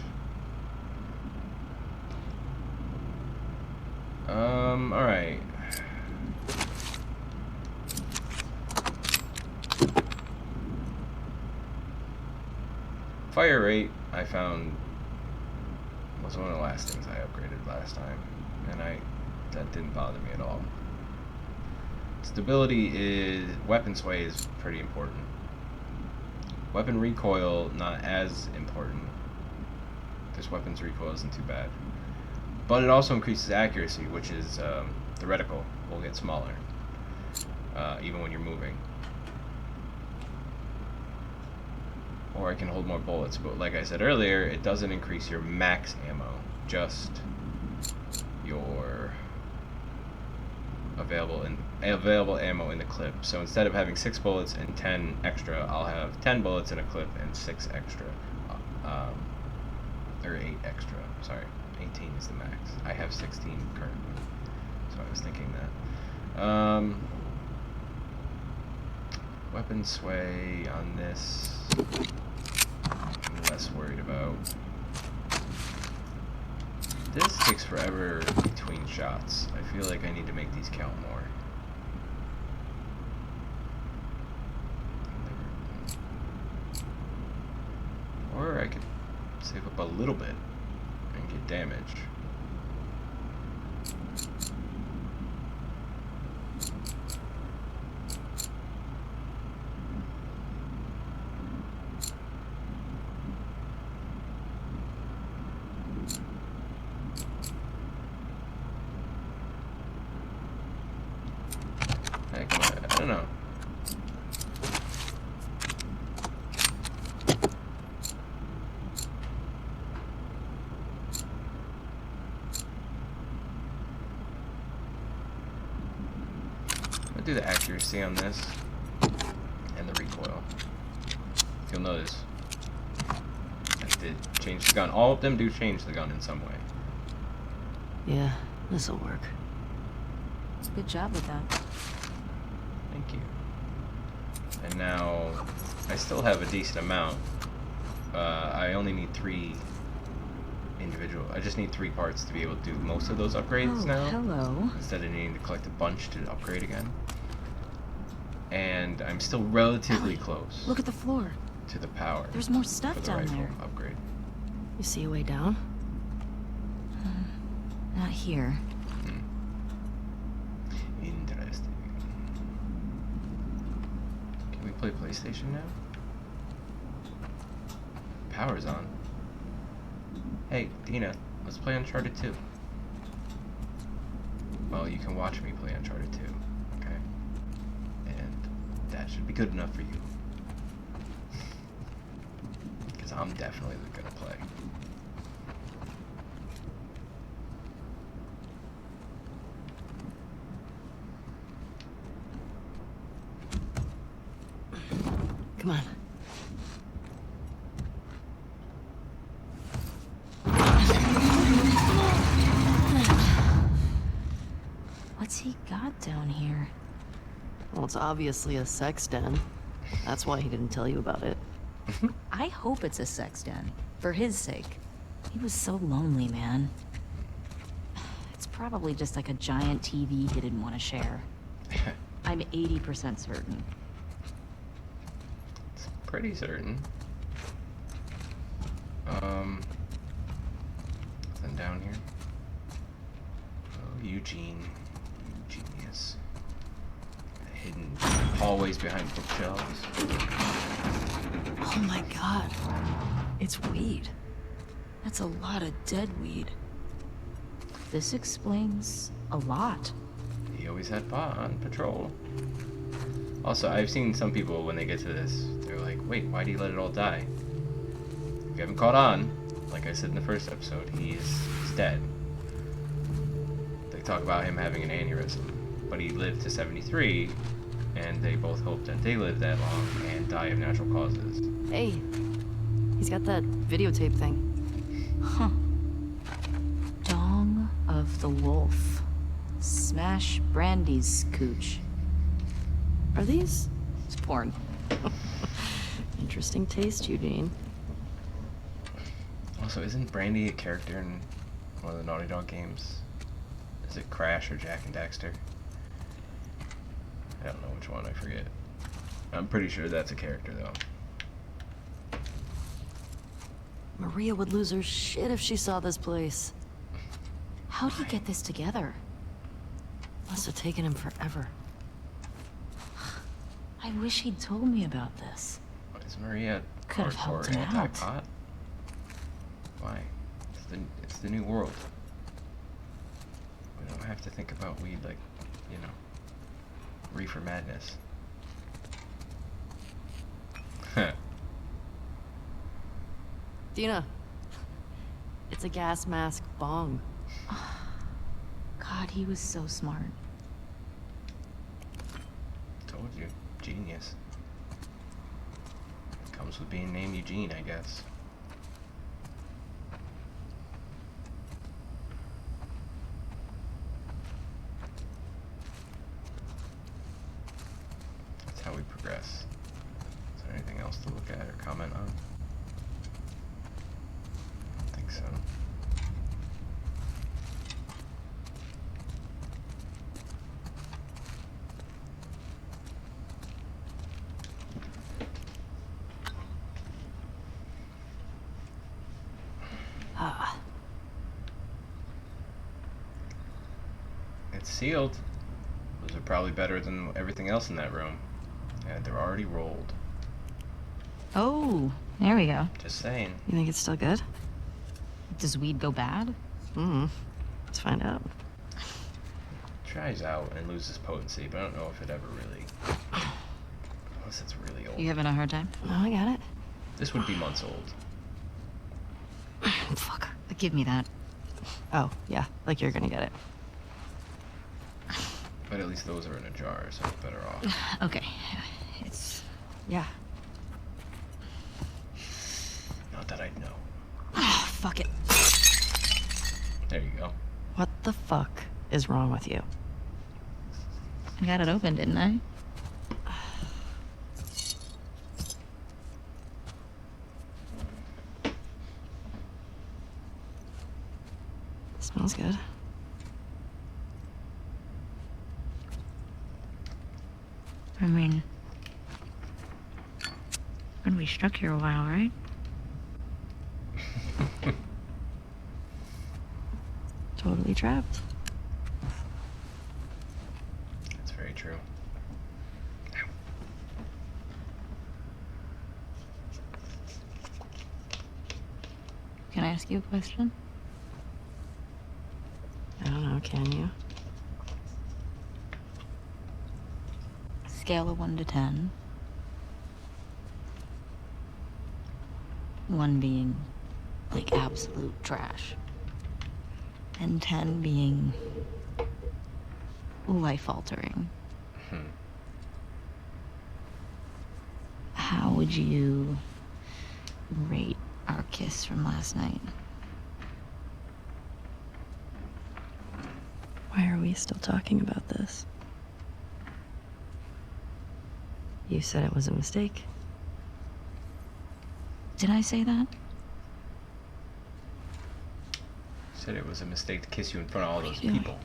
Alright. Fire rate, I found, was one of the last things I upgraded last time, and that didn't bother me at all. Stability is, weapon sway is pretty important. Weapon recoil, not as important. This weapon's recoil isn't too bad. But it also increases accuracy, which is the reticle will get smaller, even when you're moving. Or I can hold more bullets, but like I said earlier, it doesn't increase your max ammo, just your available ammo in the clip. So instead of having 6 bullets and 10 extra, I'll have 10 bullets in a clip and 6 extra, or 8 extra. Sorry, 18 is the max. I have 16 currently, so I was thinking that. Weapon sway on this, I'm less worried about. This takes forever between shots. I feel like I need to make these count more. Or I could save up a little bit and get damage. Heck, I don't know. I'll do the accuracy on this and the recoil. You'll notice I did change the gun. All of them do change the gun in some way. Yeah, this'll work. Good job with that. Thank you. And now I still have a decent amount. I only need 3 individual. I just need 3 parts to be able to do most of those upgrades now. Hello. Instead of needing to collect a bunch to upgrade again. And I'm still relatively close Look at the floor. to the power. There's more stuff for the down rifle there. upgrade. You see a way down? Not here. Interesting. Can we play PlayStation now? Power's on. Hey, Dina, let's play Uncharted 2. Well, you can watch me play Uncharted 2, okay? And that should be good enough for you. Because I'm definitely gonna play. Come on. What's he got down here? Well, it's obviously a sex den. That's why he didn't tell you about it. I hope it's a sex den. For his sake. He was so lonely, man. It's probably just like a giant TV he didn't want to share. I'm 80% certain. It's pretty certain. Nothing down here. Oh, Eugene. You genius. Hidden hallways behind bookshelves. Oh my god. It's weed. That's a lot of dead weed. This explains a lot. He always had pot on patrol. Also, I've seen some people, when they get to this, they're like, wait, why do you let it all die? If you haven't caught on, like I said in the first episode, he's dead. They talk about him having an aneurysm, but he lived to 73, and they both hope that they live that long and die of natural causes. Hey, he's got that videotape thing. Huh. Dong of the Wolf. Smash Brandy's cooch. Are these? It's porn. Interesting taste, Eugene. Also, isn't Brandy a character in one of the Naughty Dog games? Is it Crash or Jack and Daxter? I don't know which one, I forget. I'm pretty sure that's a character, though. Maria would lose her shit if she saw this place. How'd he get this together? Must have taken him forever. I wish he'd told me about this. Is Maria Could have helped him hardcore out. anti-pot? Why? It's the new world. have to think about weed like, you know, reefer madness. Huh. Dina. It's a gas mask bong. God, he was so smart. Told you. Genius. Comes with being named Eugene, I guess. That's how we progress. Is there anything else to look at or comment on? I don't think so. Ah. It's sealed. Those are probably better than everything else in that room. And they're already rolled. Oh, there we go. Just saying. You think it's still good? Does weed go bad? Let's find out. Tries out and loses potency, but I don't know if it ever really... Unless it's really old. You having a hard time? No, I got it. This would be months old. Fuck. Give me that. Oh, yeah, like you're gonna get it. But at least those are in a jar, so it's better off. Okay. It's... Yeah. Not that I'd know. Oh, fuck it. There you go. What the fuck is wrong with you? I got it open, didn't I? Smells good. I mean... Gonna be stuck here a while, right? Totally trapped. That's very true. Can I ask you a question? I don't know, can you? Scale of 1 to 10. 1 being, like, absolute trash. And 10 being life-altering. How would you rate our kiss from last night? Why are we still talking about this? You said it was a mistake. Did I say that? Said it was a mistake to kiss you in front of all What are those you doing? people.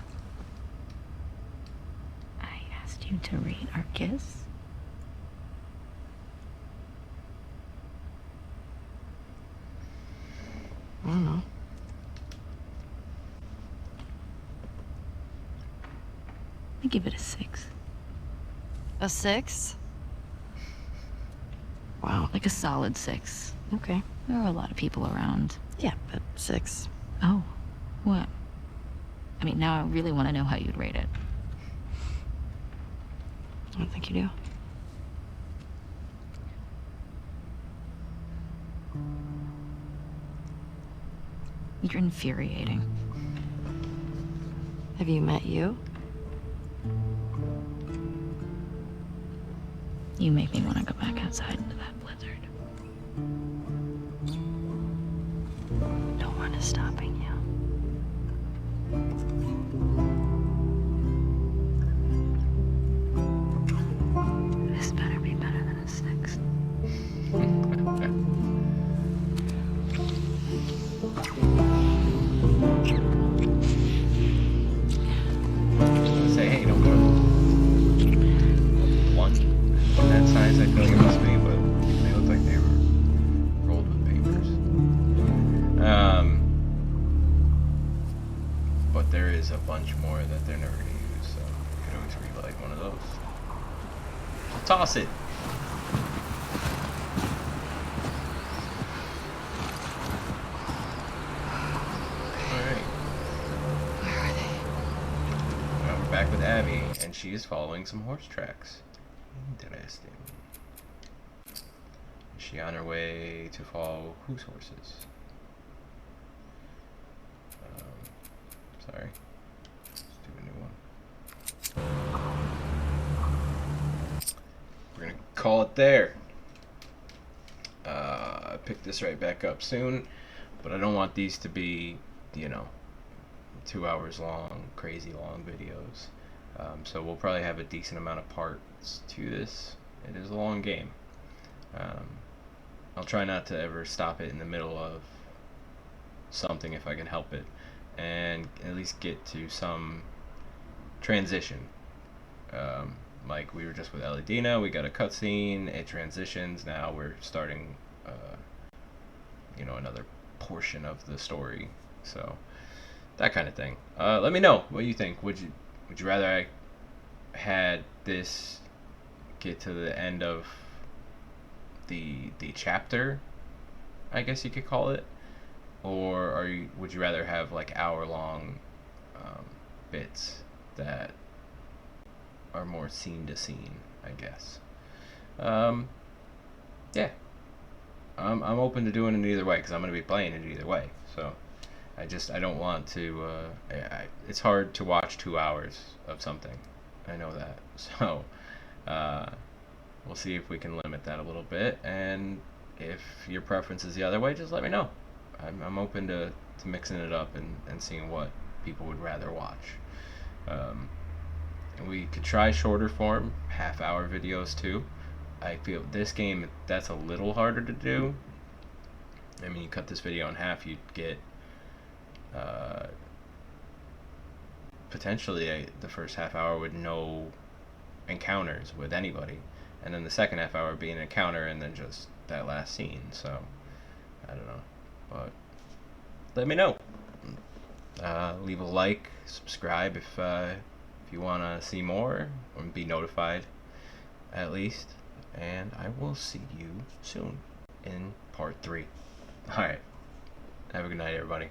I asked you to rate our kiss. I don't know. I give it a 6. A 6? Wow. Like a solid 6. Okay. There are a lot of people around. Yeah, but 6. Oh, what? I mean, now I really want to know how you'd rate it. I don't think you do. You're infuriating. Have you met you? You make me want to go back outside into that blizzard. No one is stopping you. This better be better than a 6. Say, hey, don't put one that size. I feel like it must be, but they look like they were rolled with papers. But there is a bunch more that they're never gonna use, so you could always relight one of those. So toss it. All right. Where are they? she is following some horse tracks. Interesting. Is she on her way to follow whose horses? Sorry. Let's do a new one. We're gonna call it there. Pick this right back up soon, but I don't want these to be, 2 hours long, crazy long videos. So we'll probably have a decent amount of parts to this. It is a long game. I'll try not to ever stop it in the middle of something if I can help it, and at least get to some transition. Like we were just with Ellie Dina, we got a cutscene, it transitions, now we're starting another portion of the story. So that kind of thing. Let me know what you think. Would you rather I had this get to the end of the chapter, I guess you could call it, or would you rather have like hour-long bits that are more scene to scene, I guess. Yeah, I'm open to doing it either way because I'm going to be playing it either way. So I don't want to. It's hard to watch 2 hours of something. I know that. So we'll see if we can limit that a little bit. And if your preference is the other way, just let me know. I'm open to mixing it up and seeing what people would rather watch. And we could try shorter form, half-hour videos too. I feel this game, that's a little harder to do. I mean, you cut this video in half, you'd get potentially the first half hour with no encounters with anybody, and then the second half hour being an encounter, and then just that last scene. So I don't know, but let me know. Leave a like, subscribe if you want to see more or be notified at least, and I will see you soon in part 3. Alright, have a good night, everybody.